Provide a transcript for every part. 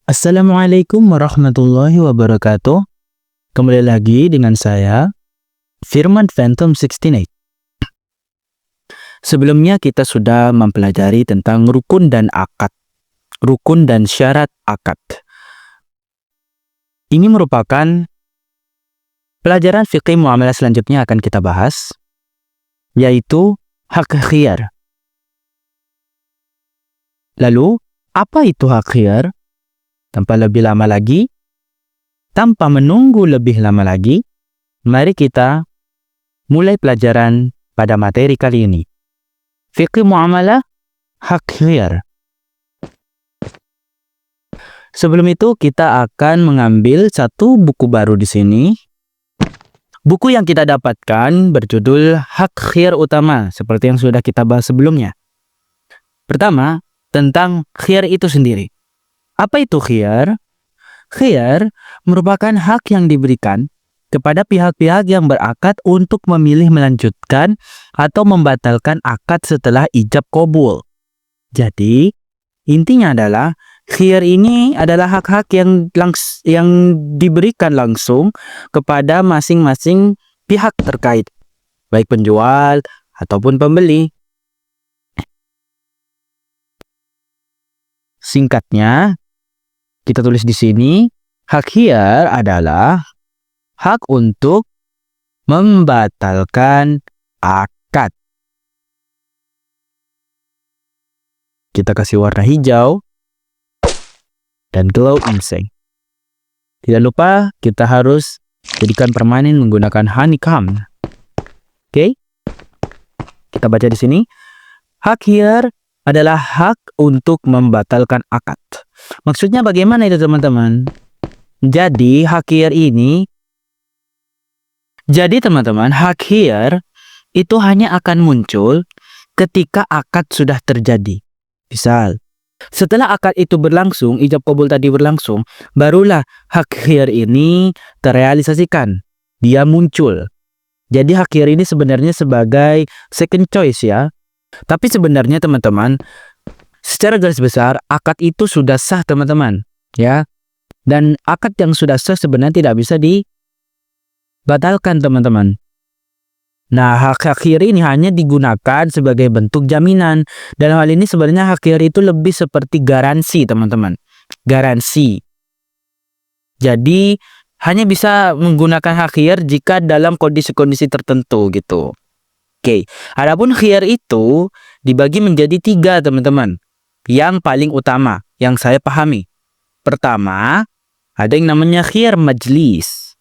Assalamualaikum warahmatullahi wabarakatuh. Kembali lagi dengan saya, Firman Phantom 68. Sebelumnya kita sudah mempelajari tentang rukun dan akad. Rukun dan syarat akad. Ini merupakan pelajaran fikih muamalah selanjutnya akan kita bahas, yaitu hak khiyar. Lalu, apa itu hak khiyar? Tanpa menunggu lebih lama lagi, mari kita mulai pelajaran pada materi kali ini. Fikih muamalah, hak khiyar. Sebelum itu, kita akan mengambil satu buku baru di sini. Buku yang kita dapatkan berjudul Hak Khiyar Utama, seperti yang sudah kita bahas sebelumnya. Pertama, tentang khiyar itu sendiri. Apa itu khiyar? Khiyar merupakan hak yang diberikan kepada pihak-pihak yang berakad untuk memilih melanjutkan atau membatalkan akad setelah ijab qabul. Jadi, intinya adalah khiyar ini adalah hak-hak yang diberikan langsung kepada masing-masing pihak terkait, baik penjual ataupun pembeli. Singkatnya, kita tulis di sini, hak khiyar adalah hak untuk membatalkan akad. Kita kasih warna hijau dan glow insect. Tidak lupa kita harus jadikan permanen menggunakan honeycomb. Oke? Kita baca di sini. Hak khiyar adalah hak untuk membatalkan akad. Maksudnya bagaimana itu teman-teman? Jadi hak khiyar hak khiyar itu hanya akan muncul ketika akad sudah terjadi. Misal, setelah akad itu berlangsung, ijab qabul tadi berlangsung, barulah hak khiyar ini terrealisasikan. Dia muncul. Jadi hak khiyar ini sebenarnya sebagai second choice ya. Tapi sebenarnya teman-teman, secara garis besar akad itu sudah sah teman-teman, ya. Dan akad yang sudah sah sebenarnya tidak bisa dibatalkan teman-teman. Nah, hak khiyar ini hanya digunakan sebagai bentuk jaminan. Dalam hal ini sebenarnya hak khiyar itu lebih seperti garansi teman-teman. Garansi. Jadi hanya bisa menggunakan hak khiyar jika dalam kondisi-kondisi tertentu gitu. Oke, adapun khiyar itu dibagi menjadi 3 teman-teman. Yang paling utama, yang saya pahami. Pertama, ada yang namanya khiyar majlis.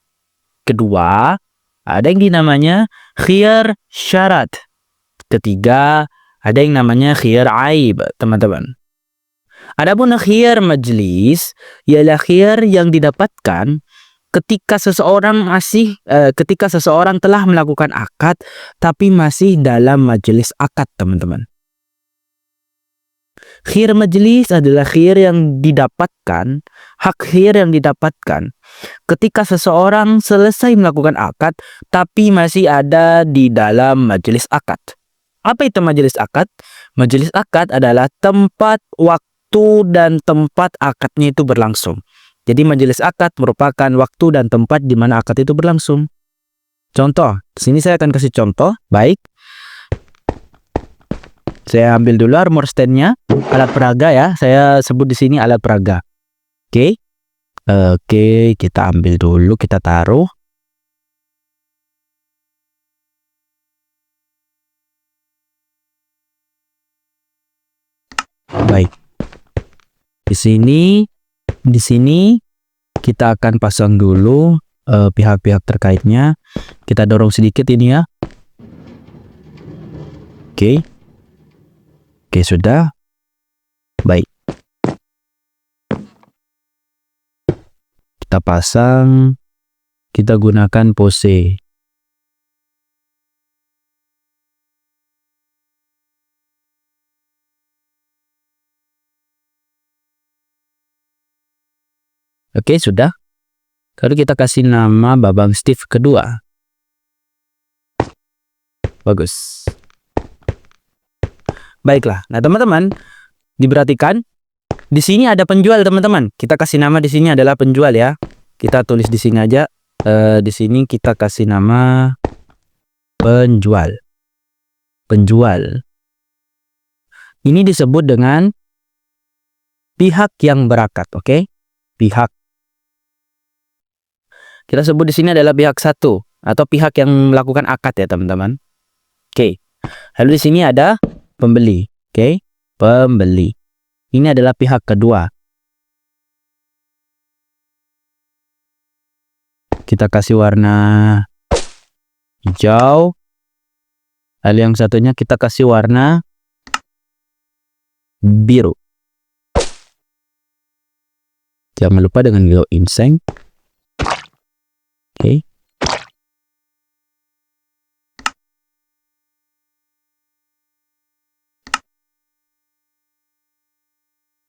Kedua, ada yang dinamanya khiyar syarat. Ketiga, ada yang namanya khiyar aib, teman-teman. Adapun khiyar majlis ialah khiyar yang didapatkan ketika seseorang telah melakukan akad tapi masih dalam majelis akad, teman-teman. Khiyar majlis adalah khiyar yang didapatkan, hak khiyar yang didapatkan ketika seseorang selesai melakukan akad tapi masih ada di dalam majelis akad. Apa itu majelis akad? Majelis akad adalah tempat, waktu, dan tempat akadnya itu berlangsung. Jadi majelis akad merupakan waktu dan tempat di mana akad itu berlangsung. Contoh, di sini saya akan kasih contoh. Baik. Saya ambil dulu armor stand-nya, alat peraga ya. Saya sebut di sini alat peraga. Oke. Oke, kita ambil dulu, kita taruh. Baik. Di sini kita akan pasang dulu pihak-pihak terkaitnya. Kita dorong sedikit ini ya. Oke. Oke, sudah. Baik. Kita pasang. Kita gunakan pose. Oke, sudah. Lalu kita kasih nama Babang Steve kedua. Bagus. Baiklah. Nah, teman-teman, diperhatikan Di sini ada penjual, teman-teman. Kita kasih nama di sini adalah penjual ya. Kita tulis di sini aja. Di sini kita kasih nama penjual. Penjual. Ini disebut dengan pihak yang berakad, oke? Pihak. Kita sebut di sini adalah pihak satu atau pihak yang melakukan akad ya, teman-teman. Oke. Lalu di sini ada pembeli, oke? Pembeli. Ini adalah pihak kedua. Kita kasih warna hijau. Lalu yang satunya kita kasih warna biru. Jangan lupa dengan glow insect. Oke.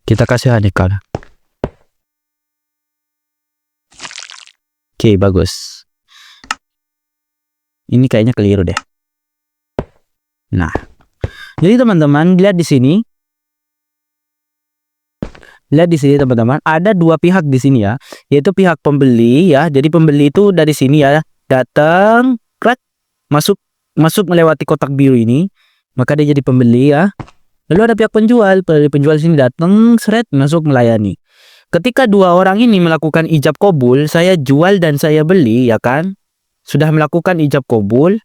Kita kasih honeycomb. Oke, bagus. Ini kayaknya keliru deh. Nah, jadi teman-teman lihat di sini. Lihat di sini teman-teman, ada dua pihak di sini ya, yaitu pihak pembeli ya. Jadi pembeli itu dari sini ya, datang, klik, masuk melewati kotak biru ini, maka dia jadi pembeli ya. Lalu ada pihak penjual, penjual sini datang, seret, masuk melayani. Ketika dua orang ini melakukan ijab qabul, saya jual dan saya beli, ya kan? Sudah melakukan ijab qabul,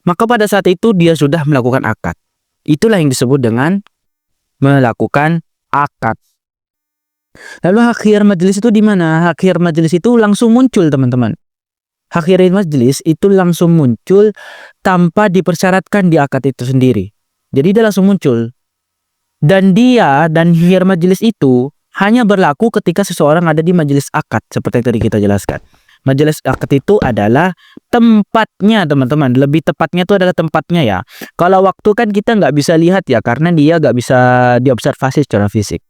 maka pada saat itu dia sudah melakukan akad. Itulah yang disebut dengan melakukan akad. Lalu hak khiyar majelis itu di mana? Hak khiyar majelis itu langsung muncul, teman-teman. Hak khiyar majelis itu langsung muncul tanpa dipersyaratkan di akad itu sendiri. Jadi dia langsung muncul. Dan dia dan khiyar majelis itu hanya berlaku ketika seseorang ada di majelis akad, seperti yang tadi kita jelaskan. Majelis akad itu adalah tempatnya, teman-teman. Lebih tepatnya itu adalah tempatnya ya. Kalau waktu kan kita nggak bisa lihat ya, karena dia nggak bisa diobservasi secara fisik.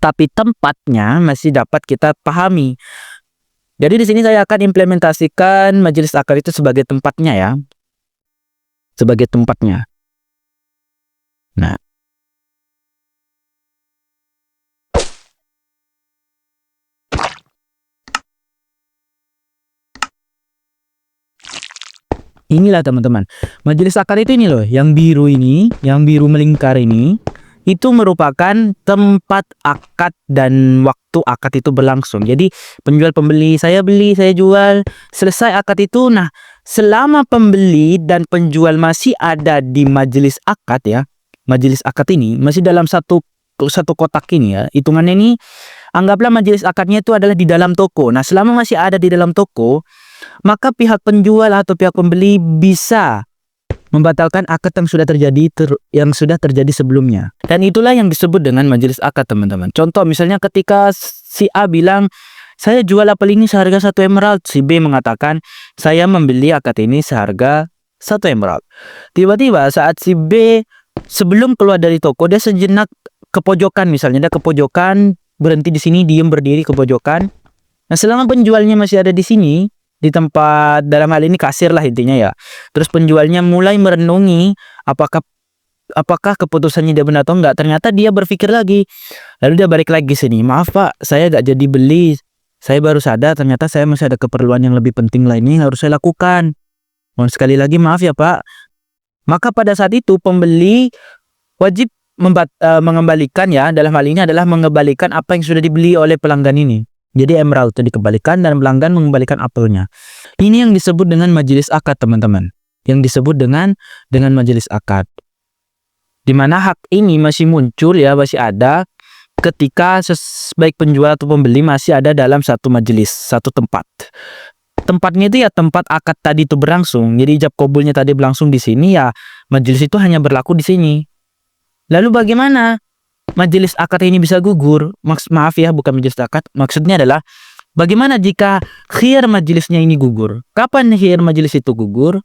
Tapi tempatnya masih dapat kita pahami. Jadi di sini saya akan implementasikan majelis akad itu sebagai tempatnya ya. Sebagai tempatnya. Nah. Inilah teman-teman. Majelis akad itu ini loh, yang biru ini, yang biru melingkar ini, itu merupakan tempat akad dan waktu akad itu berlangsung. Jadi penjual pembeli, saya beli, saya jual, selesai akad itu. Nah, selama pembeli dan penjual masih ada di majelis akad ya, majelis akad ini masih dalam satu kotak ini ya. Hitungannya ini, anggaplah majelis akadnya itu adalah di dalam toko. Nah, selama masih ada di dalam toko, maka pihak penjual atau pihak pembeli bisa membatalkan akad yang sudah terjadi sebelumnya. Dan itulah yang disebut dengan majelis akad, teman-teman. Contoh misalnya ketika si A bilang, saya jual apel ini seharga 1 emerald. Si B mengatakan, saya membeli akad ini seharga 1 emerald. Tiba-tiba saat si B sebelum keluar dari toko, dia sejenak ke pojokan misalnya. Dia ke pojokan, berhenti di sini, diem berdiri ke pojokan. Nah, selama penjualnya masih ada di sini, di tempat, dalam hal ini kasir lah intinya ya. Terus penjualnya mulai merenungi apakah keputusannya dia benar atau enggak. Ternyata dia berpikir lagi. Lalu dia balik lagi sini. Maaf Pak, saya gak jadi beli. Saya baru sadar ternyata saya masih ada keperluan yang lebih penting lainnya yang harus saya lakukan. Mohon sekali lagi maaf ya Pak. Maka pada saat itu pembeli wajib mengembalikan ya. Dalam hal ini adalah mengembalikan apa yang sudah dibeli oleh pelanggan ini. Jadi emerald itu dikembalikan dan pelanggan mengembalikan apelnya. Ini yang disebut dengan majelis akad, teman-teman. Yang disebut dengan majelis akad. Di mana hak ini masih muncul ya, masih ada ketika baik penjual atau pembeli masih ada dalam satu majelis, satu tempat. Tempatnya itu ya tempat akad tadi itu berlangsung. Jadi ijab qabulnya tadi berlangsung di sini ya, majelis itu hanya berlaku di sini. Lalu bagaimana majelis akad ini bisa gugur? Maaf ya, bukan majelis akad. Maksudnya adalah bagaimana jika khiyar majelisnya ini gugur? Kapan khiyar majelis itu gugur?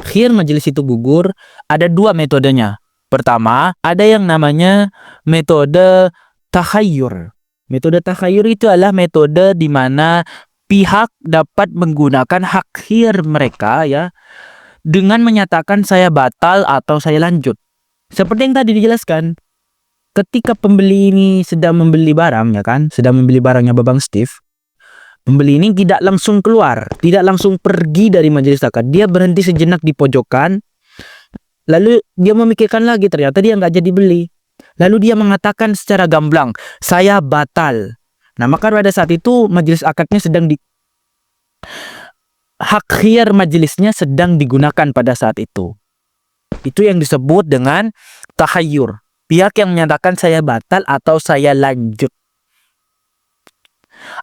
Khiyar majelis itu gugur ada dua metodenya. Pertama, ada yang namanya metode takhayyur. Metode takhayyur itu adalah metode di mana pihak dapat menggunakan hak khiyar mereka ya dengan menyatakan saya batal atau saya lanjut. Seperti yang tadi dijelaskan. ketika pembeli ini sedang membeli barang, ya kan, sedang membeli barangnya Babang Steve, pembeli ini tidak langsung keluar, tidak langsung pergi dari majelis akad. Dia berhenti sejenak di pojokan, lalu dia memikirkan lagi, ternyata dia nggak jadi beli. Lalu dia mengatakan secara gamblang, saya batal. Nah, maka pada saat itu majelis akadnya sedang hak khiyar majelisnya sedang digunakan pada saat itu. Itu yang disebut dengan tahayyur. Pihak yang menyatakan saya batal atau saya lanjut.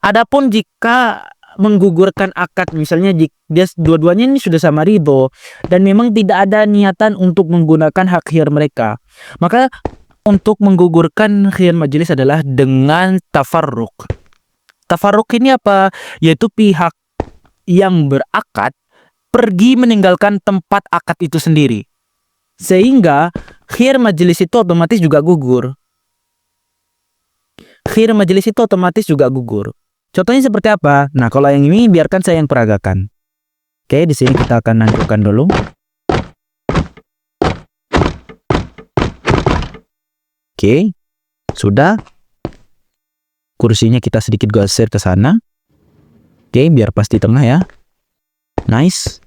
Adapun jika menggugurkan akad, misalnya jika dia dua-duanya ini sudah sama ridho dan memang tidak ada niatan untuk menggunakan hak khiyar mereka, maka untuk menggugurkan khiyar majelis adalah dengan tafarruq. Tafarruq ini apa? Yaitu pihak yang berakad pergi meninggalkan tempat akad itu sendiri, sehingga khiyar majelis itu otomatis juga gugur. Khiyar majelis itu otomatis juga gugur. Contohnya seperti apa? Nah, kalau yang ini biarkan saya yang peragakan. Oke, di sini kita akan hancurkan dulu. Oke, sudah. Kursinya kita sedikit geser ke sana. Oke, biar pas di tengah ya. Nice.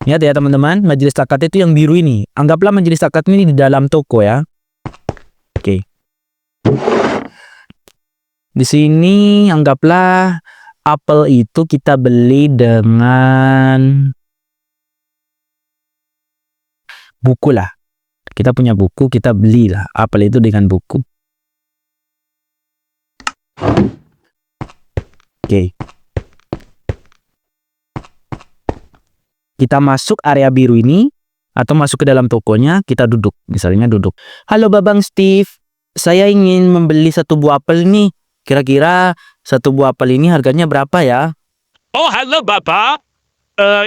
Lihat ya teman-teman, majelis akad itu yang biru ini. Anggaplah majelis akad ini di dalam toko ya. Oke. Di sini anggaplah apel itu kita beli dengan buku lah. Kita punya buku, kita belilah apel itu dengan buku. Oke. Kita masuk area biru ini atau masuk ke dalam tokonya, kita duduk. Misalnya duduk. Halo Babang Steve, saya ingin membeli satu buah apel nih. Kira-kira satu buah apel ini harganya berapa ya? Oh, halo Bapak.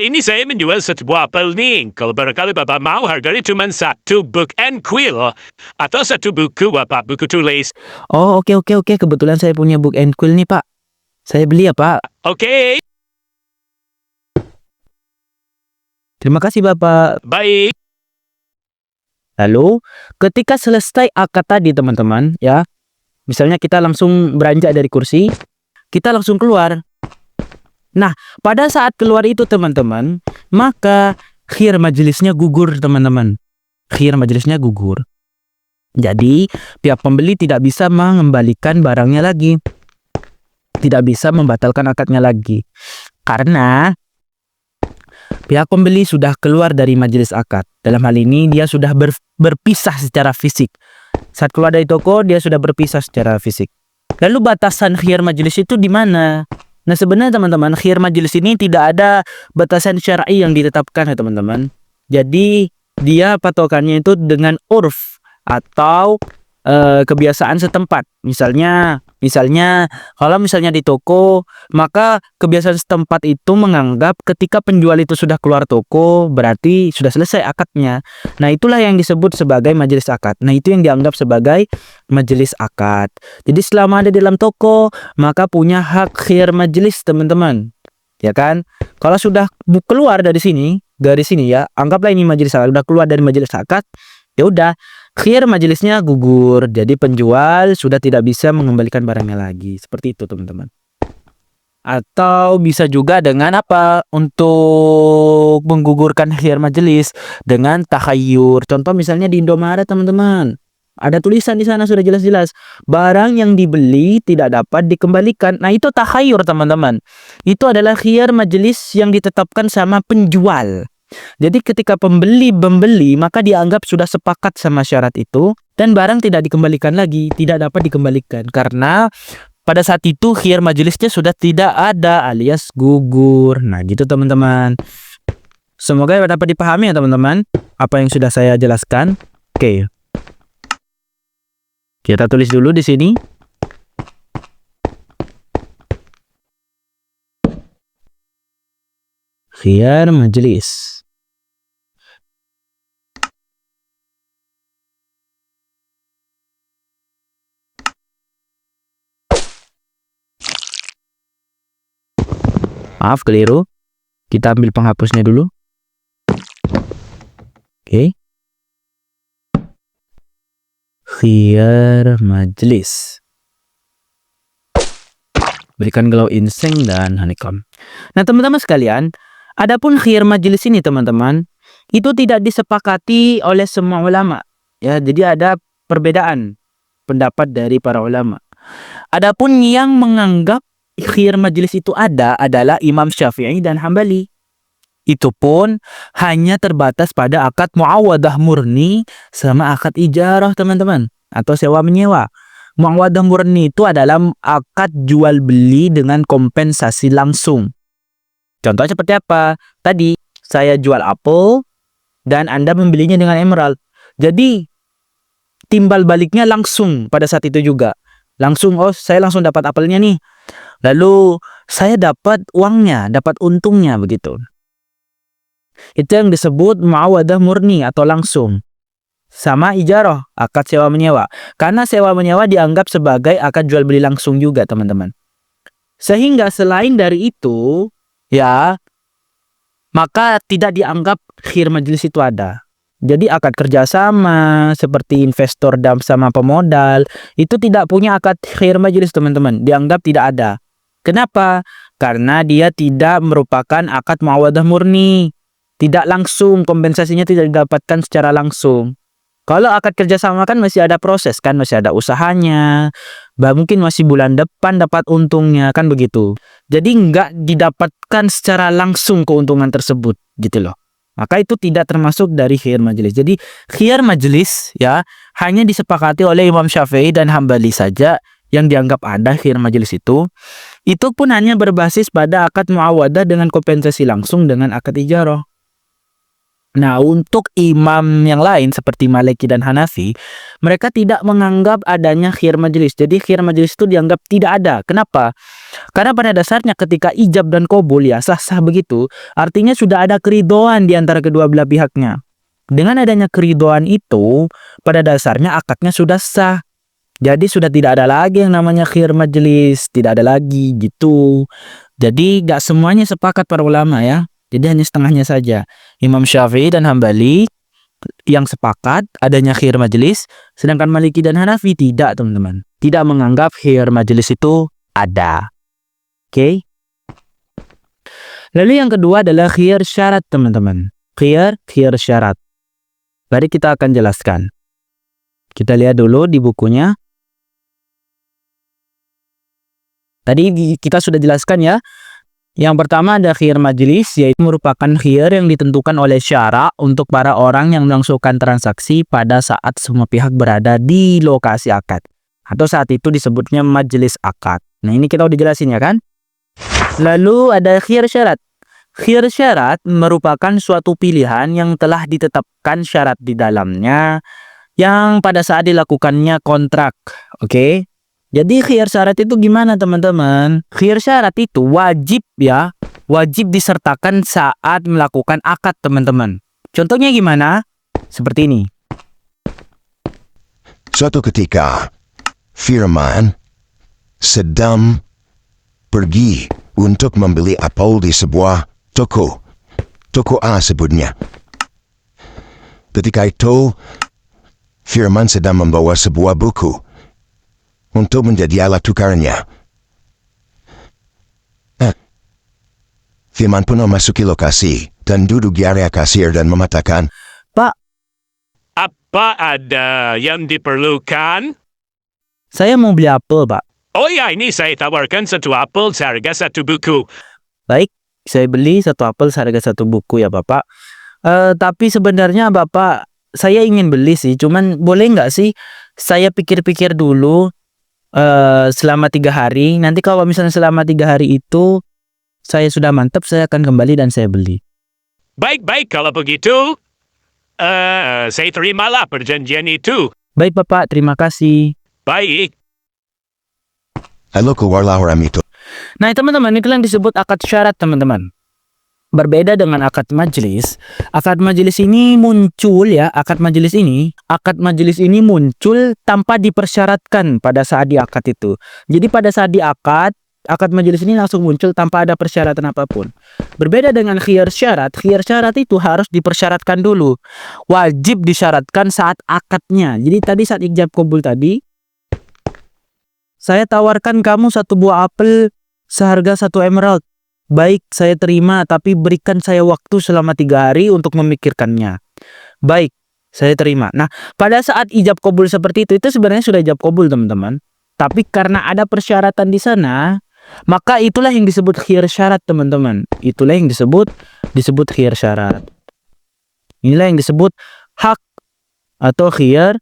Ini saya menjual satu buah apel nih. Kalau barangkali Bapak mau, harganya cuma satu book and quill. Atau satu buku, Bapak, buku tulis. Oh, oke. Kebetulan saya punya book and quill nih, Pak. Saya beli ya, Pak. Oke. Terima kasih, Bapak. Baik. Lalu, ketika selesai akad tadi, teman-teman, ya. Misalnya kita langsung beranjak dari kursi, kita langsung keluar. Nah, pada saat keluar itu, teman-teman, maka khiyar majelisnya gugur, teman-teman. Khiyar majelisnya gugur. Jadi, pihak pembeli tidak bisa mengembalikan barangnya lagi. Tidak bisa membatalkan akadnya lagi. Karena pihak pembeli sudah keluar dari majelis akad. Dalam hal ini dia sudah berpisah secara fisik. Saat keluar dari toko dia sudah berpisah secara fisik. Lalu batasan khiyar majelis itu di mana? Nah, sebenarnya teman-teman, khiyar majelis ini tidak ada batasan syar'i yang ditetapkan ya teman-teman. Jadi dia patokannya itu dengan urf atau kebiasaan setempat. Misalnya kalau misalnya di toko, maka kebiasaan setempat itu menganggap ketika penjual itu sudah keluar toko berarti sudah selesai akadnya. Nah, itulah yang disebut sebagai majelis akad. Nah, itu yang dianggap sebagai majelis akad. Jadi selama ada di dalam toko, maka punya hak khiyar majelis, teman-teman. Ya kan? Kalau sudah keluar dari sini ya, anggaplah ini majelis akad, sudah keluar dari majelis akad, ya udah, khiyar majelisnya gugur. Jadi penjual sudah tidak bisa mengembalikan barangnya lagi. Seperti itu, teman-teman. Atau bisa juga dengan apa? Untuk menggugurkan khiyar majelis dengan tahayyur. Contoh misalnya di Indomaret, teman-teman. Ada tulisan di sana sudah jelas-jelas, barang yang dibeli tidak dapat dikembalikan. Nah, itu tahayyur, teman-teman. Itu adalah khiyar majelis yang ditetapkan sama penjual. Jadi ketika pembeli membeli, maka dianggap sudah sepakat sama syarat itu dan barang tidak dikembalikan lagi, tidak dapat dikembalikan karena pada saat itu khiyar majelisnya sudah tidak ada alias gugur. Nah, gitu teman-teman. Semoga dapat dipahami ya teman-teman apa yang sudah saya jelaskan. Oke. Kita tulis dulu di sini. Khiyar majelis. Maaf, keliru. Kita ambil penghapusnya dulu. Oke. khiyar majlis. Berikan glow inseng dan honeycomb. Nah, teman-teman sekalian, adapun khiyar majlis ini, teman-teman, itu tidak disepakati oleh semua ulama. Ya, jadi ada perbedaan pendapat dari para ulama. Adapun yang menganggap khiyar majlis itu ada adalah Imam Syafi'i dan Hambali. Itu pun hanya terbatas pada akad muawadah murni sama akad ijarah, teman-teman, atau sewa menyewa. Muawadah murni itu adalah akad jual beli dengan kompensasi langsung. Contohnya seperti apa? Tadi saya jual apel dan Anda membelinya dengan emerald. Jadi timbal baliknya langsung pada saat itu juga. Langsung, oh saya langsung dapat apelnya nih. Lalu saya dapat uangnya, dapat untungnya begitu. Itu yang disebut muawadah murni atau langsung. Sama ijarah, akad sewa menyewa. Karena sewa menyewa dianggap sebagai akad jual beli langsung juga, teman-teman. Sehingga selain dari itu, ya, maka tidak dianggap khiyar majlis itu ada. Jadi akad kerjasama seperti investor dan sama pemodal itu tidak punya akad khiyar majlis, teman-teman. Dianggap tidak ada. Kenapa? Karena dia tidak merupakan akad muawadah murni. Tidak langsung, kompensasinya tidak didapatkan secara langsung. Kalau akad kerjasama kan masih ada proses kan, masih ada usahanya, mungkin masih bulan depan dapat untungnya kan begitu. Jadi nggak didapatkan secara langsung keuntungan tersebut gitu loh. Maka itu tidak termasuk dari khiyar majelis. Jadi khiyar majelis ya hanya disepakati oleh Imam Syafi'i dan Hambali saja yang dianggap ada khiyar majelis itu. Itu pun hanya berbasis pada akad muawadah dengan kompensasi langsung dengan akad ijarah. Nah, untuk imam yang lain seperti Maliki dan Hanafi, mereka tidak menganggap adanya khiyar majelis. Jadi khiyar majelis itu dianggap tidak ada. Kenapa? Karena pada dasarnya ketika ijab dan qabul ya sah-sah begitu, artinya sudah ada keridhaan di antara kedua belah pihaknya. Dengan adanya keridhaan itu, pada dasarnya akadnya sudah sah. Jadi sudah tidak ada lagi yang namanya khiyar majelis, tidak ada lagi gitu. Jadi gak semuanya sepakat para ulama ya. Jadi hanya setengahnya saja. Imam Syafi'i dan Hambali yang sepakat adanya khiyar majelis, sedangkan Maliki dan Hanafi tidak, teman-teman. Tidak menganggap khiyar majelis itu ada. Oke? Lalu yang kedua adalah khiyar syarat, teman-teman. Khiyar syarat. Mari kita akan jelaskan. Kita lihat dulu di bukunya. Tadi kita sudah jelaskan ya. Yang pertama ada khiyar majelis, yaitu merupakan khiyar yang ditentukan oleh syara untuk para orang yang melangsungkan transaksi pada saat semua pihak berada di lokasi akad. Atau saat itu disebutnya majelis akad. Nah, ini kita udah jelasin ya kan? Lalu ada khiyar syarat. Khiyar syarat merupakan suatu pilihan yang telah ditetapkan syarat di dalamnya yang pada saat dilakukannya kontrak. Oke? Jadi khiyar syarat itu gimana, teman-teman? Khiyar syarat itu wajib ya, wajib disertakan saat melakukan akad, teman-teman. Contohnya gimana? Seperti ini. Suatu ketika, Firman sedang pergi untuk membeli apel di sebuah toko. Toko A sebutnya. Ketika itu, Firman sedang membawa sebuah buku untuk menjadi alat tukarnya. Firman pun memasuki lokasi dan duduk di area kasir dan mengatakan, Pak, Apa ada yang diperlukan? saya mau beli apel, Pak. Oh ya, ini saya tawarkan satu apel seharga satu buku. Baik, saya beli satu apel seharga satu buku ya, Bapak. Tapi sebenarnya Bapak, saya ingin beli sih, cuman boleh nggak sih saya pikir-pikir dulu selama 3 hari. Nanti kalau misalnya selama 3 hari itu saya sudah mantap, saya akan kembali dan saya beli. Baik-baik kalau begitu. Saya terimalah perjanjian itu. Baik Bapak, terima kasih. Baik. lalu keluarlah orang itu. Nah teman-teman, itu yang disebut akad syarat, teman-teman. Berbeda dengan akad majelis. Akad majelis ini muncul ya, akad majelis ini muncul tanpa dipersyaratkan pada saat di akad itu. Jadi pada saat di akad, akad majelis ini langsung muncul tanpa ada persyaratan apapun. Berbeda dengan khiyar syarat itu harus dipersyaratkan dulu. Wajib disyaratkan saat akadnya. Jadi tadi saat ijab kabul tadi, saya tawarkan kamu 1 buah apel seharga 1 emerald. Baik, saya terima, tapi berikan saya waktu selama 3 hari untuk memikirkannya. Baik, saya terima. Nah, pada saat ijab kabul seperti itu sebenarnya sudah ijab kabul, teman-teman. Tapi karena ada persyaratan di sana, maka itulah yang disebut khiyar syarat, teman-teman. Itulah yang disebut khiyar syarat. Inilah yang disebut hak atau khiyar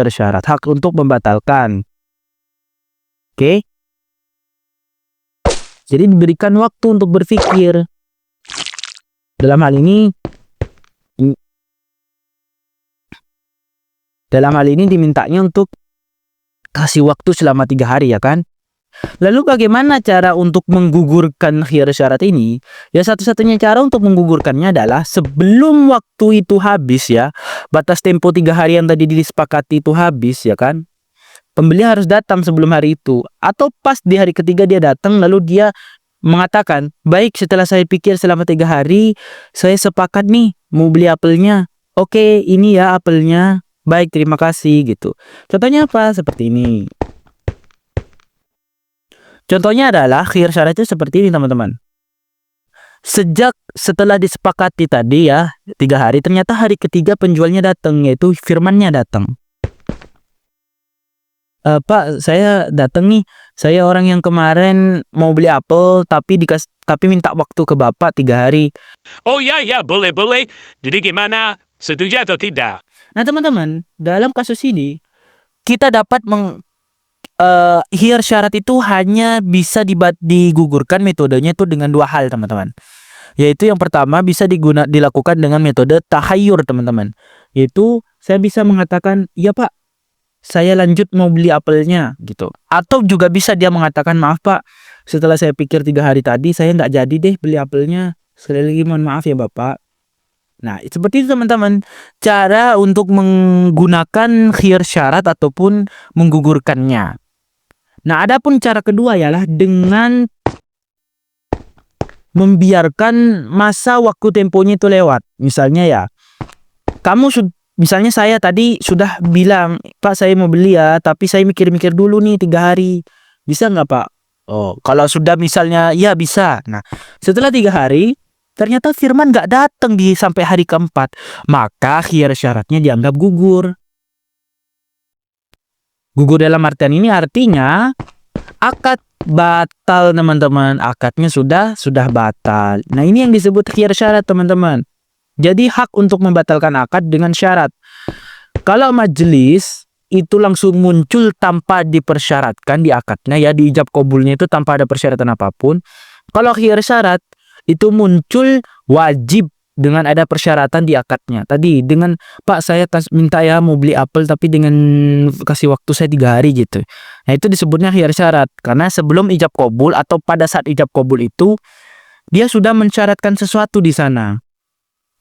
syarat, hak untuk membatalkan. Oke? Jadi diberikan waktu untuk berpikir. Dalam hal ini dimintanya untuk kasih waktu selama 3 hari, ya kan? Lalu bagaimana cara untuk menggugurkan khiyar syarat ini? Ya, satu-satunya cara untuk menggugurkannya adalah sebelum waktu itu habis, ya. Batas tempo 3 hari yang tadi disepakati itu habis, ya kan? Pembeli harus datang sebelum hari itu. Atau pas di hari ketiga dia datang lalu dia mengatakan, baik, setelah saya pikir selama 3 hari, saya sepakat nih mau beli apelnya. Oke, ini ya apelnya. Baik, terima kasih gitu. Contohnya apa? Seperti ini. Contohnya adalah khiyar syarat itu seperti ini, teman-teman. Setelah disepakati tadi ya 3 hari, ternyata hari ketiga penjualnya datang, yaitu firmannya datang. Pak, saya datang nih. Saya orang yang kemarin mau beli apel tapi minta waktu ke Bapak 3 hari. Oh ya, boleh. Jadi gimana? Setuju atau tidak? Nah, teman-teman, dalam kasus ini kita dapat khiyar syarat itu hanya bisa digugurkan metodenya itu dengan 2 hal, teman-teman. Yaitu yang pertama bisa dilakukan dengan metode tahayyur, teman-teman. Yaitu saya bisa mengatakan, "Iya, Pak, saya lanjut mau beli apelnya," gitu. Atau juga bisa dia mengatakan, "Maaf, Pak, setelah saya pikir 3 hari tadi saya nggak jadi deh beli apelnya. Sekali lagi mohon maaf ya, Bapak." Nah, seperti itu, teman-teman, cara untuk menggunakan khiyar syarat ataupun menggugurkannya. Nah, adapun cara kedua ialah dengan membiarkan masa waktu temponya itu lewat. Misalnya ya, misalnya saya tadi sudah bilang, "Pak, saya mau beli ya, tapi saya mikir-mikir dulu nih 3 hari. Bisa nggak, Pak?" Oh, kalau sudah misalnya, ya bisa. Nah, setelah 3 hari, ternyata firman nggak datang sampai hari keempat, maka khiyar syaratnya dianggap gugur. Gugur dalam artian ini artinya akad batal, teman-teman. Akadnya sudah batal. Nah, ini yang disebut khiyar syarat, teman-teman. Jadi hak untuk membatalkan akad dengan syarat. Kalau majelis itu langsung muncul tanpa dipersyaratkan di akadnya, ya, di ijab kabulnya itu tanpa ada persyaratan apapun. Kalau khiyar syarat itu muncul wajib dengan ada persyaratan di akadnya. Tadi dengan, "Pak, saya minta ya mau beli apel tapi dengan kasih waktu saya 3 hari," gitu. Nah, itu disebutnya khiyar syarat. Karena sebelum ijab kabul atau pada saat ijab kabul itu dia sudah mensyaratkan sesuatu di sana.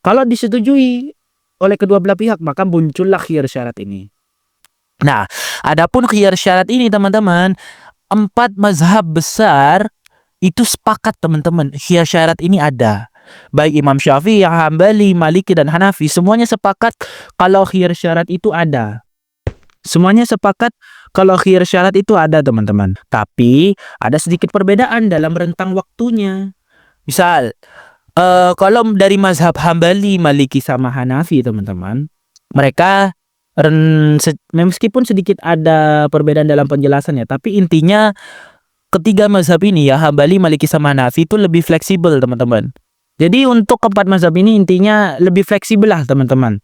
Kalau disetujui oleh kedua belah pihak, maka muncullah khiyar syarat ini. Nah, adapun khiyar syarat ini, teman-teman, 4 mazhab besar itu sepakat, teman-teman, khiyar syarat ini ada. Baik Imam Syafi'i, Hambali, Maliki, dan Hanafi, semuanya sepakat kalau khiyar syarat itu ada. Semuanya sepakat kalau khiyar syarat itu ada, teman-teman. Tapi ada sedikit perbedaan dalam rentang waktunya. Misal, kalau dari mazhab Hambali, Maliki, sama Hanafi, teman-teman, mereka meskipun sedikit ada perbedaan dalam penjelasannya, tapi intinya ketiga mazhab ini, ya, Hambali, Maliki, sama Hanafi, itu lebih fleksibel, teman-teman. Jadi untuk 4 mazhab ini intinya lebih fleksibel lah, teman-teman.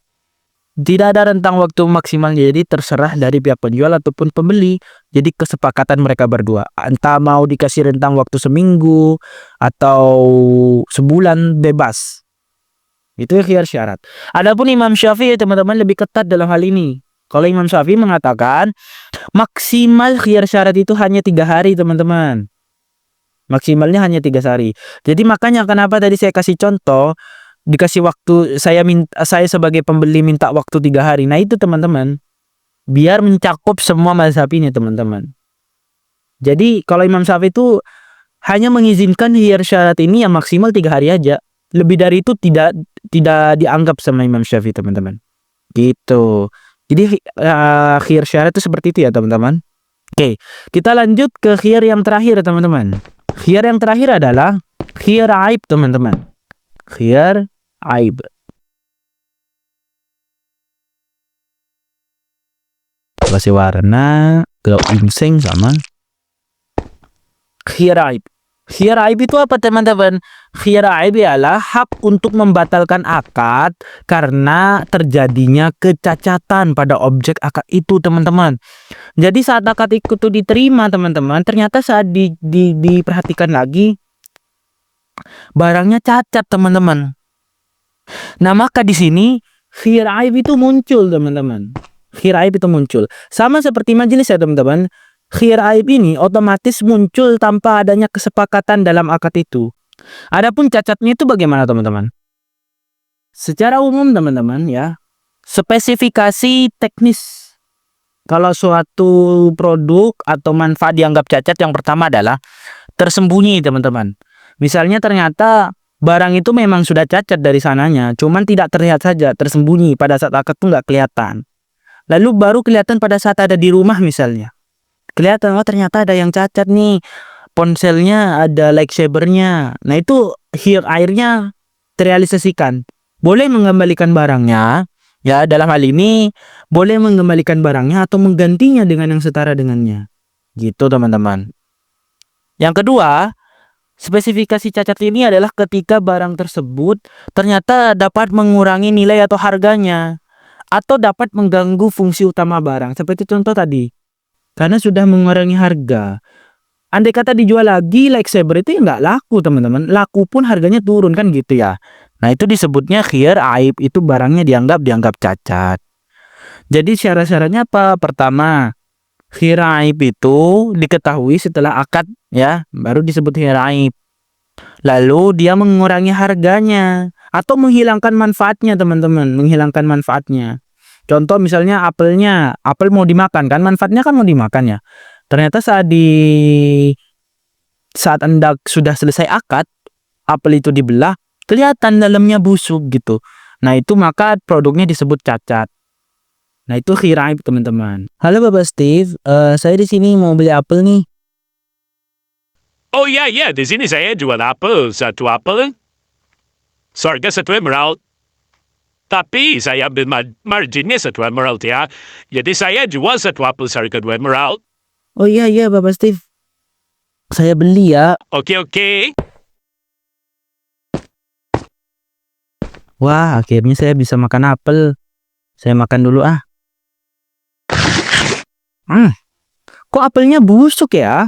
Tidak ada rentang waktu maksimalnya, jadi terserah dari pihak penjual ataupun pembeli. Jadi kesepakatan mereka berdua. Entah mau dikasih rentang waktu seminggu atau sebulan, bebas. Itu khiyar syarat. Adapun Imam Syafi'i, teman-teman, lebih ketat dalam hal ini. Kalau Imam Syafi'i mengatakan maksimal khiyar syarat itu hanya 3 hari, teman-teman. Maksimalnya hanya 3 hari. Jadi makanya kenapa tadi saya kasih contoh, dikasih waktu, saya sebagai pembeli minta waktu 3 hari. Nah, itu, teman-teman, biar mencakup semua mazhab ini, teman-teman. Jadi kalau Imam Syafi'i itu hanya mengizinkan khiyar syarat ini yang maksimal 3 hari aja. Lebih dari itu tidak dianggap sama Imam Syafi'i, teman-teman. Gitu. Jadi khiyar syarat itu seperti itu ya, teman-teman. Oke, kita lanjut ke khiyar yang terakhir, teman-teman. Khiyar yang terakhir adalah khiyar aib, teman-teman. Khiyar aib. Kasih warna, gelap ginseng sama khiyar aib. Khiyar aib itu apa, teman-teman? Khiyar aib ialah hak untuk membatalkan akad karena terjadinya kecacatan pada objek akad itu, teman-teman. Jadi saat akad itu diterima, teman-teman, ternyata saat diperhatikan lagi barangnya cacat, teman-teman. Nah, maka di sini khiyar aib itu muncul, teman-teman. Khiyar aib itu muncul. Sama seperti majelis ya, teman-teman. Khiyar aib ini otomatis muncul tanpa adanya kesepakatan dalam akad itu. Adapun cacatnya itu bagaimana, teman-teman? Secara umum, teman-teman, ya, spesifikasi teknis kalau suatu produk atau manfaat dianggap cacat, yang pertama adalah tersembunyi, teman-teman. Misalnya ternyata barang itu memang sudah cacat dari sananya, cuman tidak terlihat saja, tersembunyi, pada saat akad pun nggak kelihatan. Lalu baru kelihatan pada saat ada di rumah misalnya. Kelihatan, oh ternyata ada yang cacat nih, ponselnya ada lightsabernya. Nah, itu khiyar airnya terrealisasikan. Boleh mengembalikan barangnya, ya, dalam hal ini boleh mengembalikan barangnya atau menggantinya dengan yang setara dengannya. Gitu, teman-teman. Yang kedua, spesifikasi cacat ini adalah ketika barang tersebut ternyata dapat mengurangi nilai atau harganya, atau dapat mengganggu fungsi utama barang. Seperti contoh tadi, karena sudah mengurangi harga. Andai kata dijual lagi lightsaber itu ya nggak laku, teman-teman. Laku pun harganya turun, kan gitu ya. Nah, itu disebutnya khiyar aib, itu barangnya dianggap cacat. Jadi syarat-syaratnya apa? Pertama, khiyar aib itu diketahui setelah akad, ya, baru disebut khiyar aib. Lalu dia mengurangi harganya atau menghilangkan manfaatnya, teman-teman, menghilangkan manfaatnya. Contoh misalnya apel mau dimakan kan, manfaatnya kan mau dimakan ya. Ternyata saat Anda sudah selesai akad, apel itu dibelah, kelihatan dalamnya busuk gitu. Nah, itu maka produknya disebut cacat. Nah, itu khiyar aib, teman-teman. Halo Bapak Steve, saya di sini mau beli apel nih. Oh ya, di sini saya jual apel. Satu apel, seharga Rp1. Tapi saya ambil marginnya Rp1 ya. Jadi saya jual satu apel seharga Rp2. Oh iya Bapak Steve, saya beli ya. Oke. Wah, akhirnya saya bisa makan apel. Saya makan dulu ah. Kok apelnya busuk ya?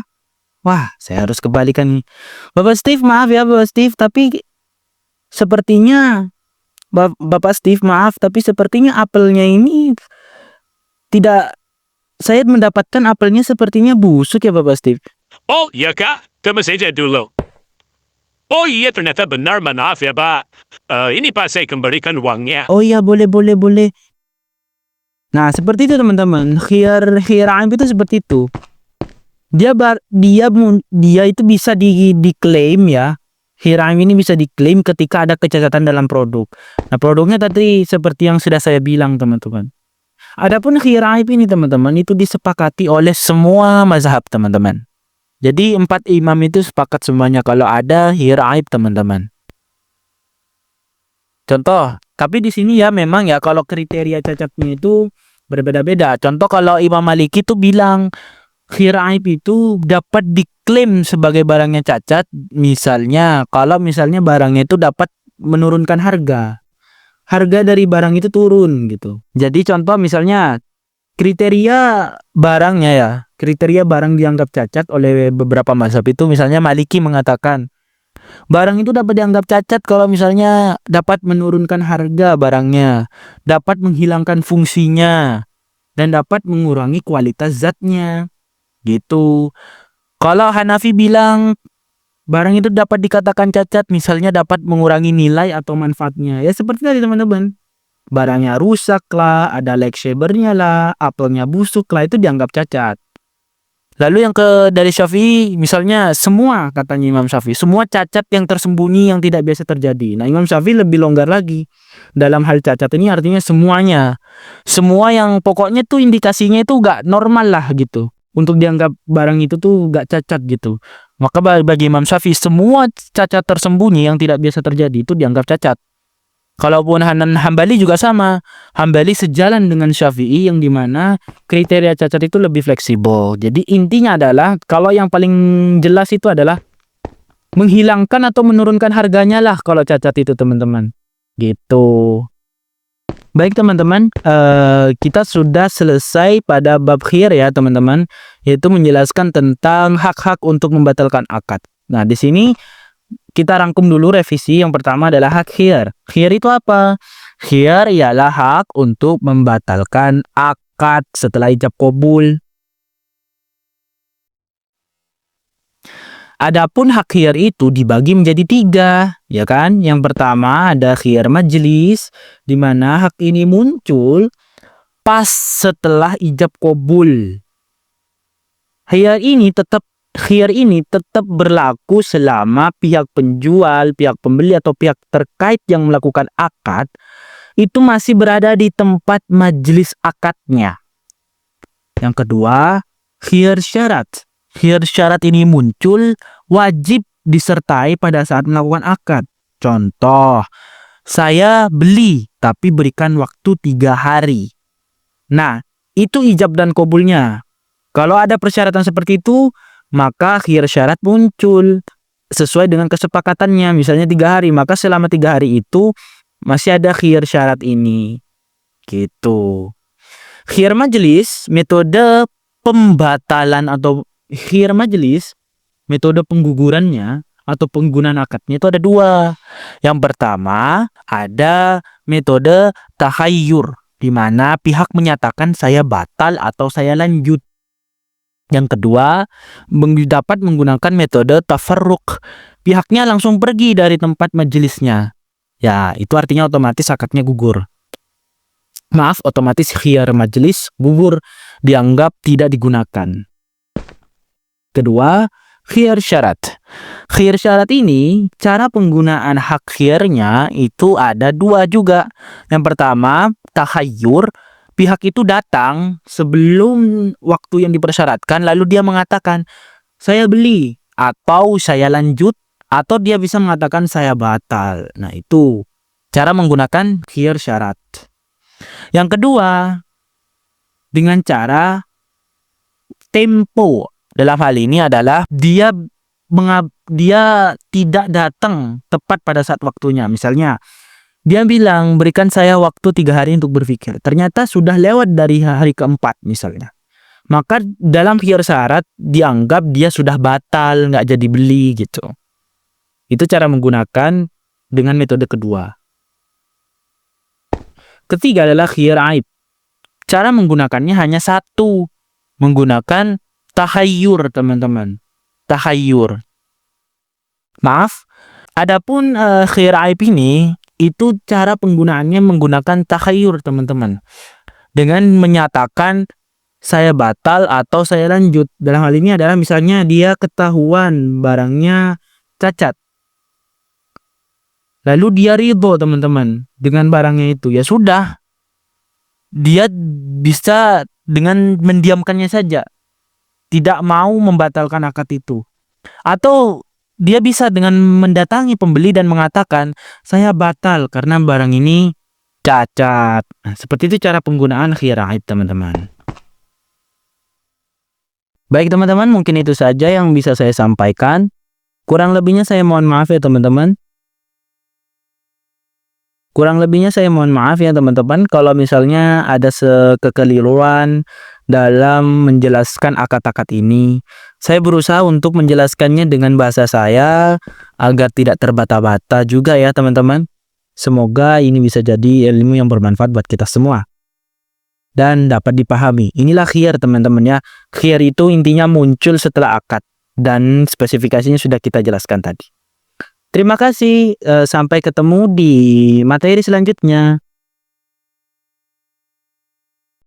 Wah, saya harus kebalikan nih. Bapak Steve, maaf ya Bapak Steve, tapi sepertinya Bapak Steve, maaf, tapi sepertinya apelnya ini tidak, saya mendapatkan apelnya sepertinya busuk ya Bapak Steve. Oh iya kak, tunggu saja dulu. Oh iya, ternyata benar, maaf ya Pak. Ini Pak, saya kembalikan uangnya. Oh iya, boleh. Nah, seperti itu teman-teman. Khiyar aib itu seperti itu. Dia itu bisa diklaim ya. Khiyar aib ini bisa diklaim ketika ada kecacatan dalam produk. Nah, produknya tadi seperti yang sudah saya bilang, teman-teman. Adapun khiyar aib ini, teman-teman, itu disepakati oleh semua mazhab, teman-teman. Jadi 4 imam itu sepakat semuanya kalau ada khiyar aib, teman-teman. Contoh, tapi di sini ya memang ya kalau kriteria cacatnya itu berbeda-beda. Contoh kalau Imam Maliki tuh bilang khiyar aib itu dapat diklaim sebagai barangnya cacat, misalnya kalau misalnya barangnya itu dapat menurunkan harga dari barang itu turun gitu. Jadi contoh misalnya kriteria barangnya ya, kriteria barang dianggap cacat oleh beberapa mazhab itu, misalnya Maliki mengatakan barang itu dapat dianggap cacat kalau misalnya dapat menurunkan harga barangnya, dapat menghilangkan fungsinya, dan dapat mengurangi kualitas zatnya. Gitu. Kalau Hanafi bilang barang itu dapat dikatakan cacat misalnya dapat mengurangi nilai atau manfaatnya. Ya seperti tadi, teman-teman. Barangnya rusak lah, ada lightsabernya lah, apelnya busuk lah, itu dianggap cacat. Lalu yang dari Syafi'i, misalnya semua, katanya Imam Syafi'i, semua cacat yang tersembunyi yang tidak biasa terjadi. Nah, Imam Syafi'i lebih longgar lagi. Dalam hal cacat ini artinya semuanya. Semua yang pokoknya tuh indikasinya itu gak normal lah gitu. Untuk dianggap barang itu tuh gak cacat gitu. Maka bagi Imam Syafi'i, semua cacat tersembunyi yang tidak biasa terjadi itu dianggap cacat. Kalaupun Hanan Hambali juga sama. Hambali sejalan dengan Syafi'i yang dimana kriteria cacat itu lebih fleksibel. Jadi intinya adalah kalau yang paling jelas itu adalah menghilangkan atau menurunkan harganya lah kalau cacat itu teman-teman. Gitu. Baik teman-teman, kita sudah selesai pada bab khiyar ya teman-teman, yaitu menjelaskan tentang hak-hak untuk membatalkan akad. Nah di sini kita rangkum dulu revisi. Yang pertama adalah hak khiyar. Khiyar itu apa? Khiyar ialah hak untuk membatalkan akad setelah ijab qabul. Adapun hak khiyar itu dibagi menjadi 3, ya kan? Yang pertama ada khiyar majlis, di mana hak ini muncul pas setelah ijab qabul. Khiyar ini tetap berlaku selama pihak penjual, pihak pembeli atau pihak terkait yang melakukan akad itu masih berada di tempat majelis akadnya. Yang kedua, khiyar syarat. Khiyar syarat ini muncul wajib disertai pada saat melakukan akad. Contoh, saya beli tapi berikan waktu 3 hari. Nah, itu ijab dan qabulnya. Kalau ada persyaratan seperti itu, maka khiyar syarat muncul sesuai dengan kesepakatannya. Misalnya 3 hari, maka selama 3 hari itu masih ada khiyar syarat ini. Gitu. Khiyar majelis, metode pembatalan atau khiyar majelis, metode penggugurannya atau penggunaan akadnya itu ada 2. Yang pertama ada metode tahayyur, di mana pihak menyatakan saya batal atau saya lanjut. Yang kedua, dapat menggunakan metode tafarruq. Pihaknya langsung pergi dari tempat majelisnya. Ya, itu artinya otomatis akadnya gugur. Maaf, otomatis khiyar majelis gugur, dianggap tidak digunakan. Kedua, khiyar syarat. Khiyar syarat ini, cara penggunaan hak khiyarnya itu ada 2 juga. Yang pertama, tahayyur. Pihak itu datang sebelum waktu yang dipersyaratkan, lalu dia mengatakan, saya beli, atau saya lanjut, atau dia bisa mengatakan saya batal. Nah itu cara menggunakan khiyar syarat. Yang kedua, dengan cara tempo. Dalam hal ini adalah dia tidak datang tepat pada saat waktunya. Misalnya, dia bilang berikan saya waktu 3 hari untuk berpikir. Ternyata sudah lewat dari hari keempat misalnya. Maka dalam khiyar syarat dianggap dia sudah batal, nggak jadi beli gitu. Itu cara menggunakan dengan metode kedua. Ketiga adalah khiyar aib. Cara menggunakannya hanya 1. Menggunakan tahayyur teman-teman. Tahayyur. Maaf. Adapun khiyar aib ini, itu cara penggunaannya menggunakan tahayyur teman-teman. Dengan menyatakan saya batal atau saya lanjut. Dalam hal ini adalah misalnya dia ketahuan barangnya cacat. Lalu dia ridho teman-teman dengan barangnya itu. Ya sudah. Dia bisa dengan mendiamkannya saja. Tidak mau membatalkan akad itu. Atau dia bisa dengan mendatangi pembeli dan mengatakan, saya batal karena barang ini cacat. Nah, seperti itu cara penggunaan khiyar aib teman-teman. Baik teman-teman, mungkin itu saja yang bisa saya sampaikan. Kurang lebihnya saya mohon maaf ya teman-teman. Kalau misalnya ada kekeliruan dalam menjelaskan akad-akad ini. Saya berusaha untuk menjelaskannya dengan bahasa saya agar tidak terbata-bata juga ya teman-teman. Semoga ini bisa jadi ilmu yang bermanfaat buat kita semua dan dapat dipahami. Inilah khiyar teman-teman ya. Khiyar itu intinya muncul setelah akad dan spesifikasinya sudah kita jelaskan tadi. Terima kasih, sampai ketemu di materi selanjutnya.